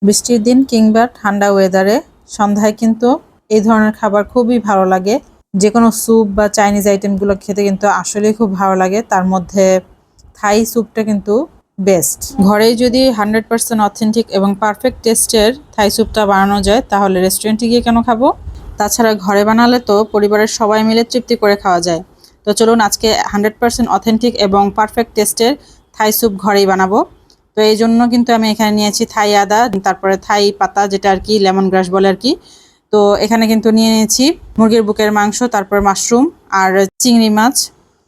বৃষ্টির দিন কিংবা ঠান্ডা ওয়েদারে সন্ধ্যায় কিন্তু এই ধরনের খাবার খুবই ভালো লাগে। যে কোনো স্যুপ বা চাইনিজ আইটেমগুলো খেতে কিন্তু আসলেই খুব ভালো লাগে। তার মধ্যে থাই স্যুপটা কিন্তু বেস্ট। ঘরেই যদি 100% অথেন্টিক এবং পারফেক্ট টেস্টের থাই স্যুপটা বানানো যায় তাহলে রেস্টুরেন্টে গিয়ে কেন খাবো। তাছাড়া ঘরে বানালে তো পরিবারের সবাই মিলে তৃপ্তি করে খাওয়া যায়। তো চলুন আজকে 100% অথেন্টিক এবং পারফেক্ট টেস্টের থাই স্যুপ ঘরেই বানাবো। তো এই জন্য কিন্তু আমি এখানে নিয়েছি থাই আদা, তারপরে থাই পাতা যেটা আর কি লেমন গ্রাস বলে আর কি। তো এখানে কিন্তু নিয়ে নিয়েছি মুরগির বুকের মাংস, তারপর মাশরুম আর চিংড়ি মাছ।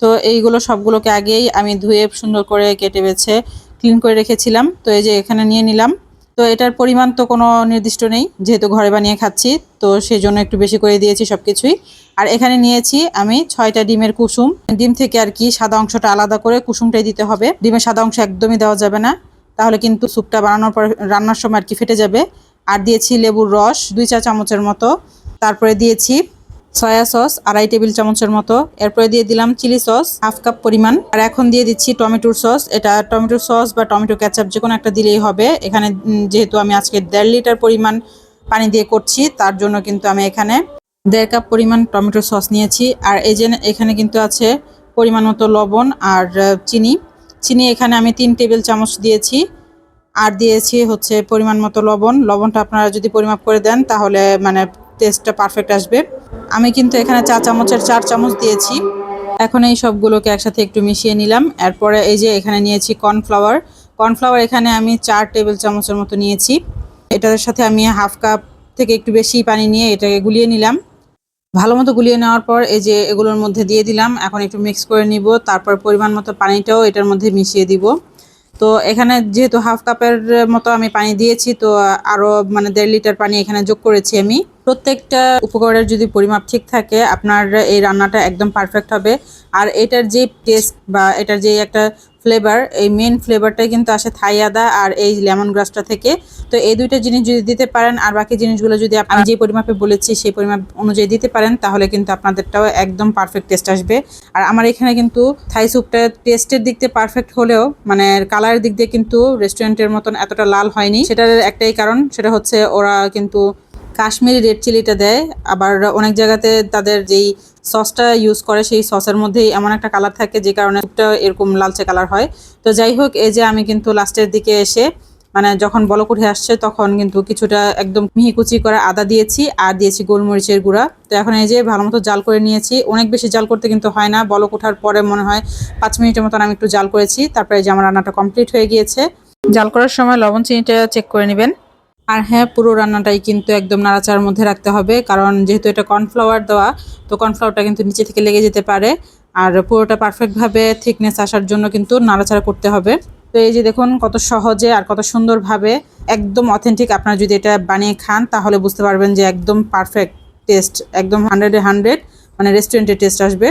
তো এইগুলো সবগুলোকে আগেই আমি ধুয়ে সুন্দর করে কেটে বেছে ক্লিন করে রেখেছিলাম। তো এই যে এখানে নিয়ে নিলাম। তো এটার পরিমাণ তো কোনো নির্দিষ্ট নেই, যেহেতু ঘরে বানিয়ে খাচ্ছি তো সেই জন্য একটু বেশি করে দিয়েছি সবকিছুই। আর এখানে নিয়েছি আমি 6টা ডিমের কুসুম। ডিম থেকে আর কি সাদা অংশটা আলাদা করে কুসুমটাই দিতে হবে, ডিমের সাদা অংশ একদমই দেওয়া যাবে না, তাহলে কিন্তু স্যুপটা বানানোর পর রান্নার সময় আর কি ফেটে যাবে। আর দিয়েছি লেবুর রস 2 চা চামচের মতো, তারপরে দিয়েছি সয়া সস 2.5 টেবিল চামচের মতো, এরপরে দিয়ে দিলাম চিলি সস 1/2 কাপ পরিমাণ। আর এখন দিয়ে দিচ্ছি টমেটোর সস। এটা টমেটো সস বা টমেটো ক্যাচাপ যে কোনো একটা দিলেই হবে। এখানে যেহেতু আমি আজকে 1.5 লিটার পরিমাণ পানি দিয়ে করছি, তার জন্য কিন্তু আমি এখানে 1.5 কাপ পরিমাণ টমেটো সস নিয়েছি। আর এই যে এখানে কিন্তু আছে পরিমাণ মতো লবণ আর চিনি। চিনি এখানে আমি 3 টেবিল চামচ দিয়েছি। আর দিয়েছি হচ্ছে পরিমাণ মতো লবণ। লবণটা আপনারা যদি পরিমাপ করে দেন তাহলে মানে টেস্টটা পারফেক্ট আসবে। আমি কিন্তু এখানে চা চামচের 4 চামচ দিয়েছি। এখন এই সবগুলোকে একসাথে একটু মিশিয়ে নিলাম। এরপরে এই যে এখানে নিয়েছি কর্নফ্লাওয়ার। কর্নফ্লাওয়ার এখানে আমি 4 টেবিল চামচের মতো নিয়েছি। এটার সাথে আমি 1/2 কাপ থেকে একটু বেশি পানি নিয়ে এটাকে গুলিয়ে নিলাম। ভালো মতো গুলিয়ে নেওয়ার পর এই যে এগুলোর মধ্যে দিয়ে দিলাম। এখন একটু মিক্স করে নিব, তারপর পরিমাণ মতো পানিটাও এটার মধ্যে মিশিয়ে দিব। তো এখানে যেহেতু 1/2 কাপের মতো আমি পানি দিয়েছি, তো আরও মানে 1.5 লিটার পানি এখানে যোগ করেছি আমি। প্রত্যেকটা উপকরণের যদি পরিমাপ ঠিক থাকে আপনার এই রান্নাটা একদম পারফেক্ট হবে। আর এটার যে টেস্ট বা এটার যে একটা ফ্লেভার, এই মেন ফ্লেভারটাই কিন্তু আসে থাই আদা আর এই লেমন গ্রাসটা থেকে। তো এই দুইটা জিনিস যদি দিতে পারেন আর বাকি জিনিসগুলো যদি আমি যে পরিমাপে বলেছি সেই পরিমাপ অনুযায়ী দিতে পারেন তাহলে কিন্তু আপনাদেরটাও একদম পারফেক্ট টেস্ট আসবে। আর আমার এখানে কিন্তু থাই স্যুপটা টেস্টের দিক দিয়ে পারফেক্ট হলেও মানে কালারের দিক দিয়ে কিন্তু রেস্টুরেন্টের মতন এতটা লাল হয়নি। সেটার একটাই কারণ, সেটা হচ্ছে ওরা কিন্তু কাশ্মীরি রেড চিলিটা দেয়। আবার অনেক জায়গাতে তাদের যেই সসটা ইউজ করে সেই সসের মধ্যেই এমন একটা কালার থাকে যে কারণে স্যুপটা এরকম লালচে কালার হয়। তো যাই হোক, এই যে আমি কিন্তু লাস্টের দিকে এসে মানে যখন বলক উঠে আসছে তখন কিন্তু কিছুটা একদম মিহি কুচি করা আদা দিয়েছি আর দিয়েছি গোলমরিচের গুঁড়া। তো এখন এই যে ভালো মতো জাল করে নিয়েছি। অনেক বেশি জাল করতে কিন্তু হয় না, বলক ওঠার পরে মনে হয় 5 মিনিটের মতন আমি একটু জাল করেছি। তারপরে যে আমার রান্নাটা কমপ্লিট হয়ে গিয়েছে। জাল করার সময় লবণ চিনিটা চেক করে নেবেন। আর হ্যাঁ, পুরো রান্নাটাই কিন্তু একদম নাড়াচাড়ার মধ্যে রাখতে হবে, কারণ যেহেতু এটা কর্নফ্লাওয়ার দেওয়া, তো কর্নফ্লাওয়ারটা কিন্তু নিচে থেকে লেগে যেতে পারে। আর পুরোটা পারফেক্টভাবে থিকনেস আসার জন্য কিন্তু নাড়াচাড়া করতে হবে। তো এই যে দেখুন কত সহজে আর কত সুন্দরভাবে একদম অথেন্টিক আপনারা যদি এটা বানিয়ে খান তাহলে বুঝতে পারবেন যে একদম পারফেক্ট টেস্ট, একদম 100-এ 100 মানে রেস্টুরেন্টের টেস্ট আসবে।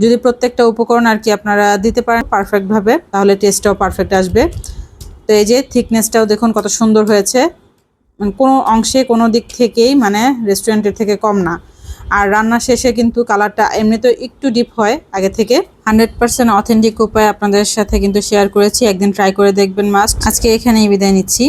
যদি প্রত্যেকটা উপকরণ আর কি আপনারা দিতে পারেন পারফেক্টভাবে তাহলে টেস্টটাও পারফেক্ট আসবে। তো এই যে থিকনেসটাও দেখুন কত সুন্দর হয়েছে, মানে কোনো অংশে কোনো দিক থেকেই মানে রেস্টুরেন্টের থেকে কম না। আর রান্না শেষে কিন্তু কালারটা এমনিতেও একটু ডিপ হয় আগে থেকে। 100% অথেন্টিক উপায় আপনাদের সাথে কিন্তু শেয়ার করেছি, একদিন ট্রাই করে দেখবেন মাস্ট। আজকে এখানেই বিদায় নিচ্ছি।